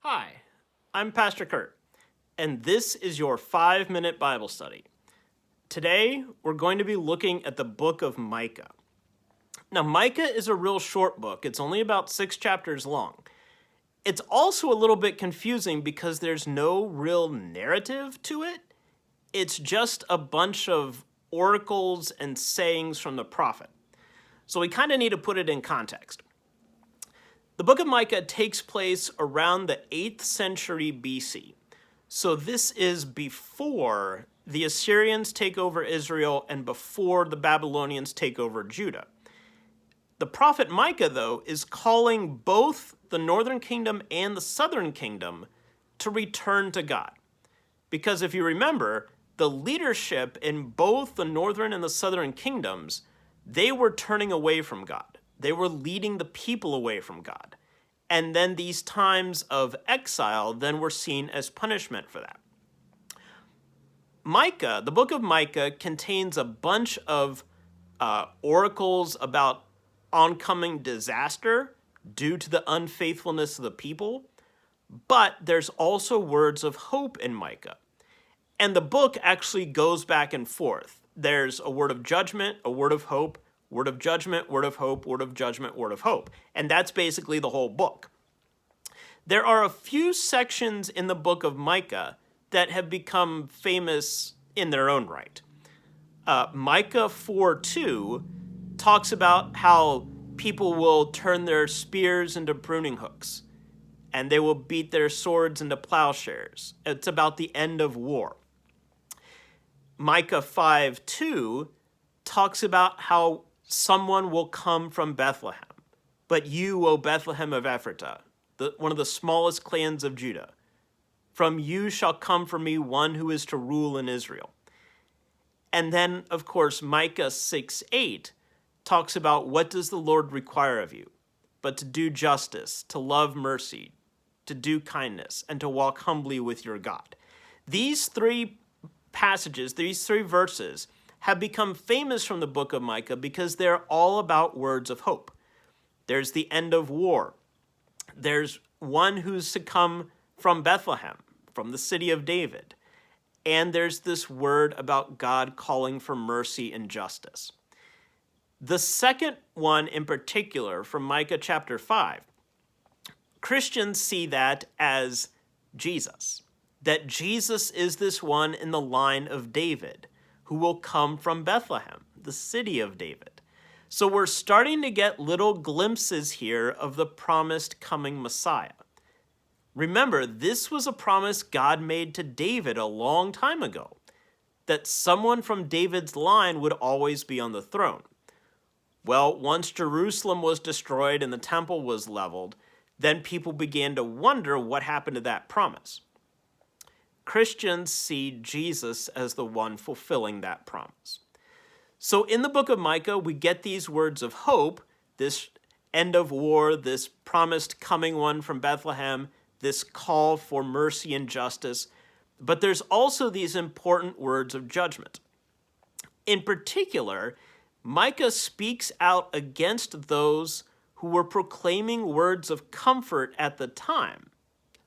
Hi, I'm Pastor Kurt, and this is your 5-minute Bible study. Today, we're going to be looking at the book of Micah. Now, Micah is a real short book. It's only about 6 chapters long. It's also a little bit confusing because there's no real narrative to it. It's just a bunch of oracles and sayings from the prophet. So we kind of need to put it in context. The book of Micah takes place around the 8th century BC. So this is before the Assyrians take over Israel and before the Babylonians take over Judah. The prophet Micah, though, is calling both the northern kingdom and the southern kingdom to return to God. Because if you remember, the leadership in both the northern and the southern kingdoms, they were turning away from God. They were leading the people away from God. And then these times of exile then were seen as punishment for that. Micah, the book of Micah, contains a bunch of oracles about oncoming disaster due to the unfaithfulness of the people, but there's also words of hope in Micah. And the book actually goes back and forth. There's a word of judgment, a word of hope, word of judgment, word of hope, word of judgment, word of hope. And that's basically the whole book. There are a few sections in the book of Micah that have become famous in their own right. Micah 4:2 talks about how people will turn their spears into pruning hooks, and they will beat their swords into plowshares. It's about the end of war. Micah 5:2 talks about how someone will come from Bethlehem. But you, O Bethlehem of Ephratah, one of the smallest clans of Judah, from you shall come for me one who is to rule in Israel. And then, of course, Micah 6:8 talks about what does the Lord require of you, but to do justice, to love mercy, to do kindness, and to walk humbly with your God. These three passages, these three verses, have become famous from the book of Micah because they're all about words of hope. There's the end of war. There's one who's to come from Bethlehem, from the city of David. And there's this word about God calling for mercy and justice. The second one in particular, from Micah chapter 5, Christians see that as Jesus. That Jesus is this one in the line of David who will come from Bethlehem, the city of David. So we're starting to get little glimpses here of the promised coming Messiah. Remember, this was a promise God made to David a long time ago, that someone from David's line would always be on the throne. Well, once Jerusalem was destroyed and the temple was leveled, then people began to wonder what happened to that promise. Christians see Jesus as the one fulfilling that promise. So in the book of Micah, we get these words of hope, this end of war, this promised coming one from Bethlehem, this call for mercy and justice, but there's also these important words of judgment. In particular, Micah speaks out against those who were proclaiming words of comfort at the time,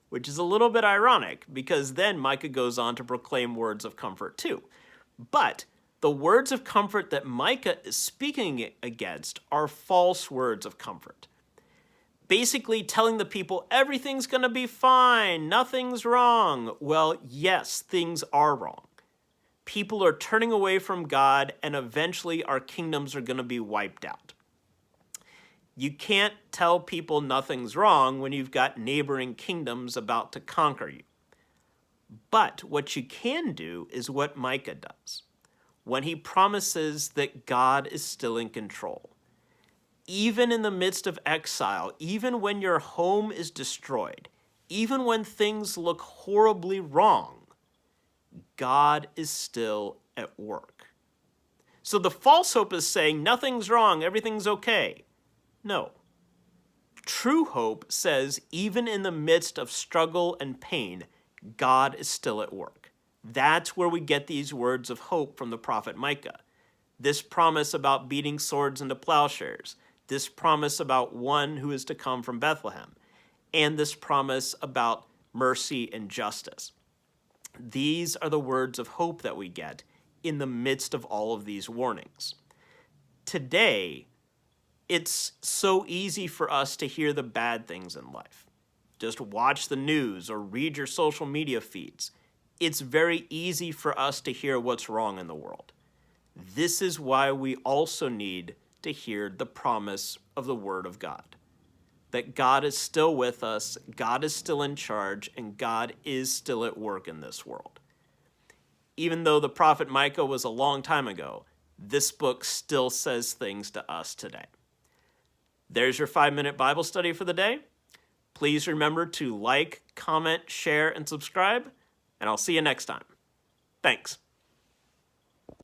which is a little bit ironic because then Micah goes on to proclaim words of comfort too. But the words of comfort that Micah is speaking against are false words of comfort. Basically telling the people everything's going to be fine, nothing's wrong. Well, yes, things are wrong. People are turning away from God and eventually our kingdoms are going to be wiped out. You can't tell people nothing's wrong when you've got neighboring kingdoms about to conquer you. But what you can do is what Micah does, when he promises that God is still in control. Even in the midst of exile, even when your home is destroyed, even when things look horribly wrong, God is still at work. So the false hope is saying nothing's wrong, everything's okay. No. True hope says even in the midst of struggle and pain, God is still at work. That's where we get these words of hope from the prophet Micah. This promise about beating swords into plowshares, this promise about one who is to come from Bethlehem, and this promise about mercy, and justice. These are the words of hope that we get in the midst of all of these warnings. Today, it's so easy for us to hear the bad things in life. Just watch the news or read your social media feeds. It's very easy for us to hear what's wrong in the world. This is why we also need to hear the promise of the Word of God. That God is still with us, God is still in charge, and God is still at work in this world. Even though the prophet Micah was a long time ago, this book still says things to us today. There's your 5-minute Bible study for the day. Please remember to like, comment, share, and subscribe, and I'll see you next time. Thanks.